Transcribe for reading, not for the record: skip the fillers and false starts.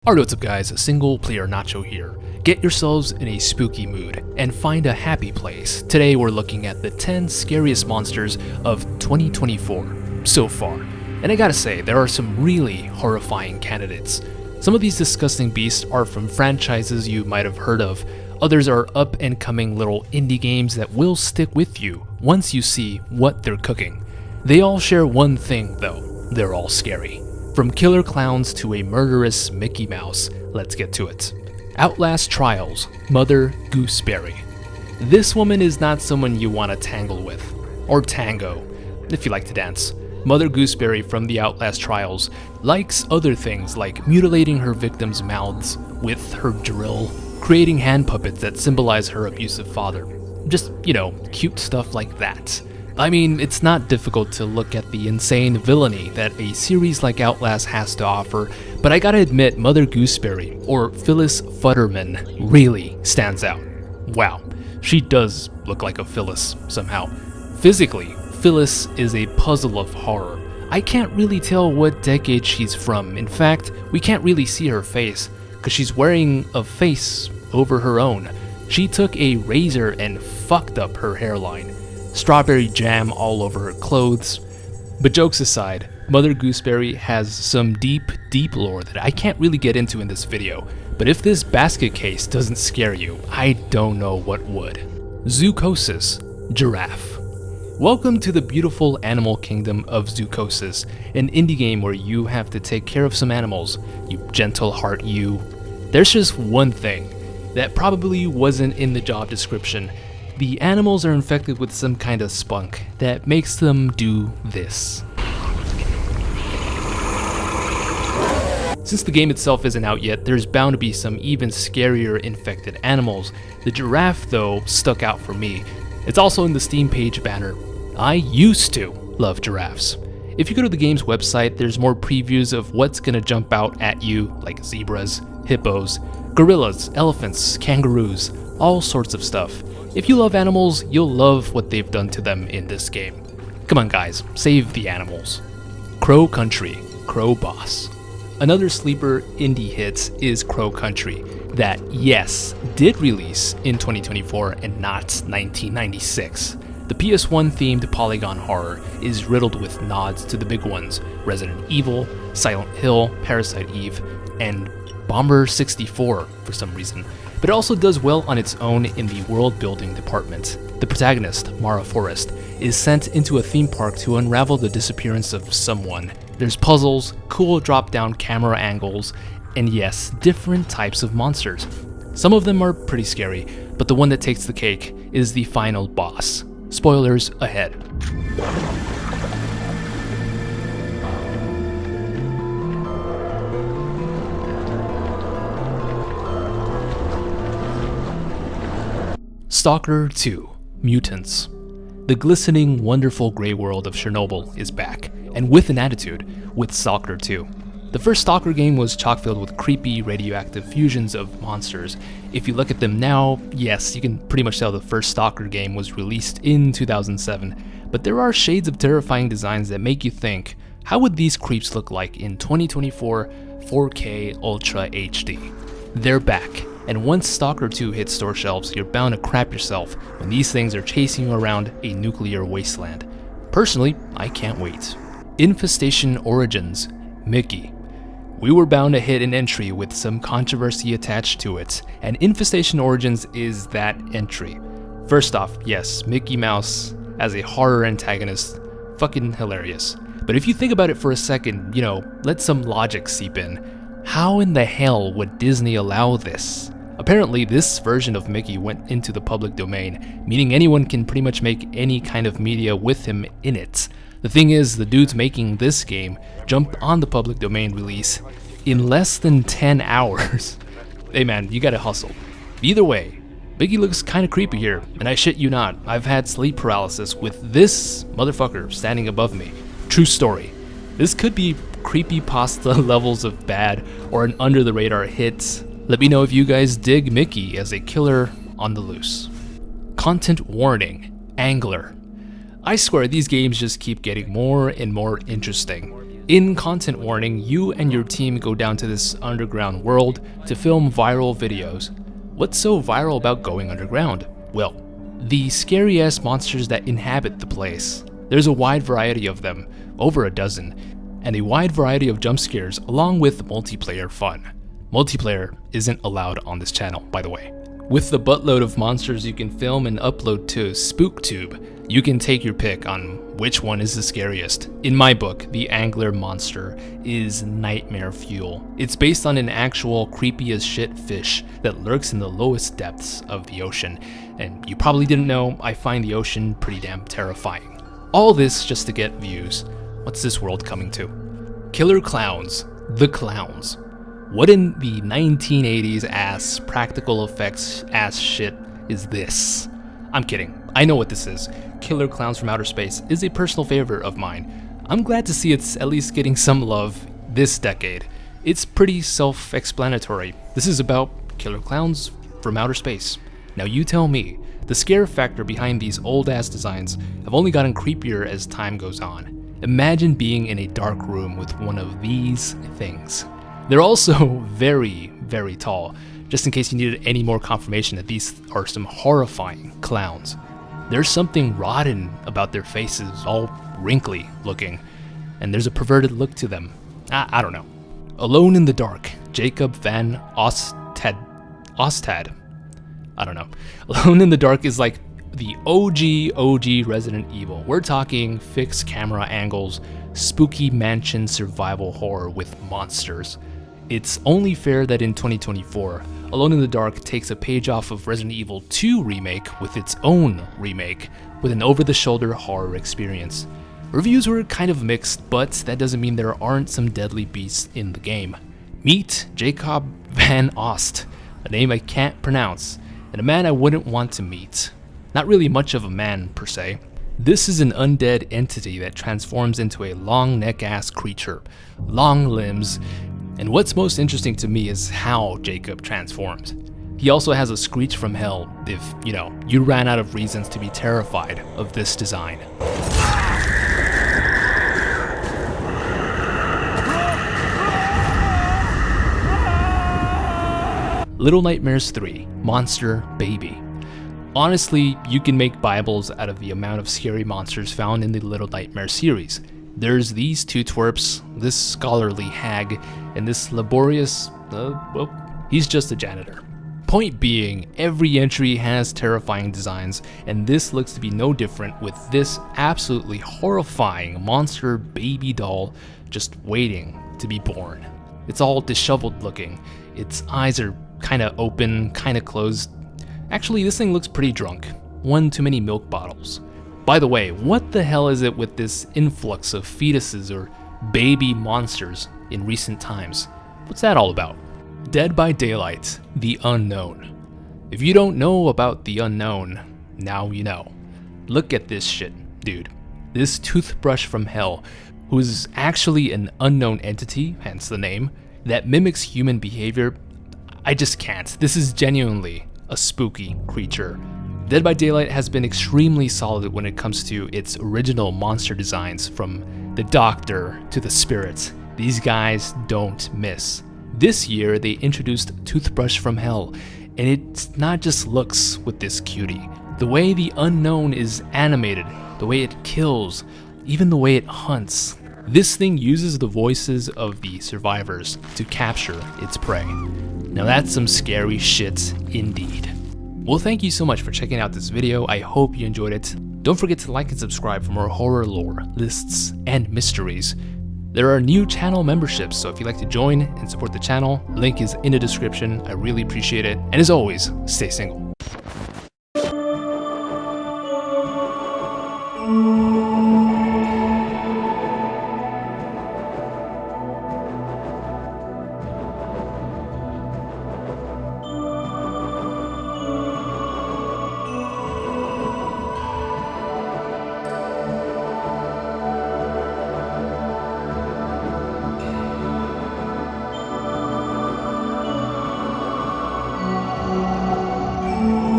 Alright, what's up guys, Single Player Nacho here. Get yourselves in a spooky mood and find a happy place. Today we're looking at the 10 scariest monsters of 2024 so far. And I gotta say, there are some really horrifying candidates. Some of these disgusting beasts are from franchises you might have heard of. Others are up and coming little indie games that will stick with you once you see what they're cooking. They all share one thing though, they're all scary. From killer clowns to a murderous Mickey Mouse, let's get to it. Outlast Trials, Mother Gooseberry. This woman is not someone you want to tangle with, or tango, if you like to dance. Mother Gooseberry from the Outlast Trials likes other things like mutilating her victims' mouths with her drill, creating hand puppets that symbolize her abusive father. Just, cute stuff like that. I mean, it's not difficult to look at the insane villainy that a series like Outlast has to offer, but I gotta admit Mother Gooseberry, or Phyllis Futterman, really stands out. Wow, she does look like a Phyllis somehow. Physically, Phyllis is a puzzle of horror. I can't really tell what decade she's from. In fact, we can't really see her face, because she's wearing a face over her own. She took a razor and fucked up her hairline. Strawberry jam all over her clothes. But jokes aside, Mother Gooseberry has some deep lore that I can't really get into in this video, but if this basket case doesn't scare you, I don't know what would. Zucos Giraffe. Welcome to the beautiful animal kingdom of Zucos, an indie game where you have to take care of some animals, you gentle heart you. There's just one thing that probably wasn't in the job description. The animals are infected with some kind of spunk that makes them do this. Since the game itself isn't out yet, there's bound to be some even scarier infected animals. The giraffe, though, stuck out for me. It's also in the Steam page banner. I used to love giraffes. If you go to the game's website, there's more previews of what's gonna jump out at you, like zebras, hippos, gorillas, elephants, kangaroos, all sorts of stuff. If you love animals, you'll love what they've done to them in this game. Come on guys, save the animals. Crow Country, Crow Boss. Another sleeper indie hit is Crow Country that, yes, did release in 2024 and not 1996. The PS1 themed polygon horror is riddled with nods to the big ones, Resident Evil, Silent Hill, Parasite Eve, and Bomber 64 for some reason. But it also does well on its own in the world building department. The protagonist, Mara Forrest, is sent into a theme park to unravel the disappearance of someone. There's puzzles, cool drop-down camera angles, and yes, different types of monsters. Some of them are pretty scary, but the one that takes the cake is the final boss. Spoilers ahead. Stalker 2, Mutants. The glistening, wonderful gray world of Chernobyl is back, and with an attitude, with Stalker 2. The first Stalker game was chock-filled with creepy, radioactive fusions of monsters. If you look at them now, yes, you can pretty much tell the first Stalker game was released in 2007, but there are shades of terrifying designs that make you think, how would these creeps look like in 2024 4K Ultra HD? They're back. And once Stalker 2 hits store shelves, you're bound to crap yourself when these things are chasing you around a nuclear wasteland. Personally, I can't wait. Infestation Origins, Mickey. We were bound to hit an entry with some controversy attached to it, and Infestation Origins is that entry. First off, yes, Mickey Mouse as a horror antagonist, fucking hilarious. But if you think about it for a second, let some logic seep in. How in the hell would Disney allow this? Apparently, this version of Mickey went into the public domain, meaning anyone can pretty much make any kind of media with him in it. The thing is, the dudes making this game jumped on the public domain release in less than 10 hours. Hey man, you gotta hustle. Either way, Mickey looks kinda creepy here, and I shit you not, I've had sleep paralysis with this motherfucker standing above me. True story. This could be creepypasta levels of bad, or an under-the-radar hit. Let me know if you guys dig Mickey as a killer on the loose. Content warning, Angler. I swear these games just keep getting more and more interesting. In content warning, you and your team go down to this underground world to film viral videos. What's so viral about going underground? Well, the scary-ass monsters that inhabit the place. There's a wide variety of them, over a dozen, and a wide variety of jump scares along with multiplayer fun. Multiplayer isn't allowed on this channel, by the way. With the buttload of monsters you can film and upload to SpookTube, you can take your pick on which one is the scariest. In my book, the angler monster is nightmare fuel. It's based on an actual creepy as shit fish that lurks in the lowest depths of the ocean. And you probably didn't know, I find the ocean pretty damn terrifying. All this just to get views. What's this world coming to? Killer clowns. The clowns. What in the 1980s ass practical effects ass shit is this? I'm kidding. I know what this is. Killer Clowns from Outer Space is a personal favorite of mine. I'm glad to see it's at least getting some love this decade. It's pretty self-explanatory. This is about killer clowns from outer space. Now you tell me, the scare factor behind these old ass designs have only gotten creepier as time goes on. Imagine being in a dark room with one of these things. They're also very, very tall, just in case you needed any more confirmation that these are some horrifying clowns. There's something rotten about their faces, all wrinkly looking, and there's a perverted look to them. I don't know. Alone in the Dark, Jacob Van Ostad. I don't know. Alone in the Dark is like the OG Resident Evil. We're talking fixed camera angles, spooky mansion survival horror with monsters. It's only fair that in 2024, Alone in the Dark takes a page off of Resident Evil 2 remake with its own remake, with an over-the-shoulder horror experience. Reviews were kind of mixed, but that doesn't mean there aren't some deadly beasts in the game. Meet Jacob Van Ost, a name I can't pronounce, and a man I wouldn't want to meet. Not really much of a man, per se. This is an undead entity that transforms into a long neck-ass creature, long limbs, and what's most interesting to me is how Jacob transforms. He also has a screech from hell if, you ran out of reasons to be terrified of this design. Little Nightmares 3, Monster Baby. Honestly, you can make Bibles out of the amount of scary monsters found in the Little Nightmares series. There's these two twerps, this scholarly hag, and this laborious, he's just a janitor. Point being, every entry has terrifying designs, and this looks to be no different with this absolutely horrifying monster baby doll just waiting to be born. It's all disheveled looking, its eyes are kinda open, kinda closed. Actually, this thing looks pretty drunk. One too many milk bottles. By the way, what the hell is it with this influx of fetuses or baby monsters in recent times? What's that all about? Dead by Daylight, The Unknown. If you don't know about The Unknown, now you know. Look at this shit, dude. This toothbrush from hell, who is actually an unknown entity, hence the name, that mimics human behavior. I just can't. This is genuinely a spooky creature. Dead by Daylight has been extremely solid when it comes to its original monster designs, from the Doctor to the Spirits. These guys don't miss. This year they introduced Toothbrush from Hell, and it's not just looks with this cutie. The way the Unknown is animated, the way it kills, even the way it hunts. This thing uses the voices of the survivors to capture its prey. Now that's some scary shit indeed. Well, thank you so much for checking out this video. I hope you enjoyed it. Don't forget to like and subscribe for more horror lore, lists, and mysteries. There are new channel memberships, so if you'd like to join and support the channel, link is in the description. I really appreciate it. And as always, stay single.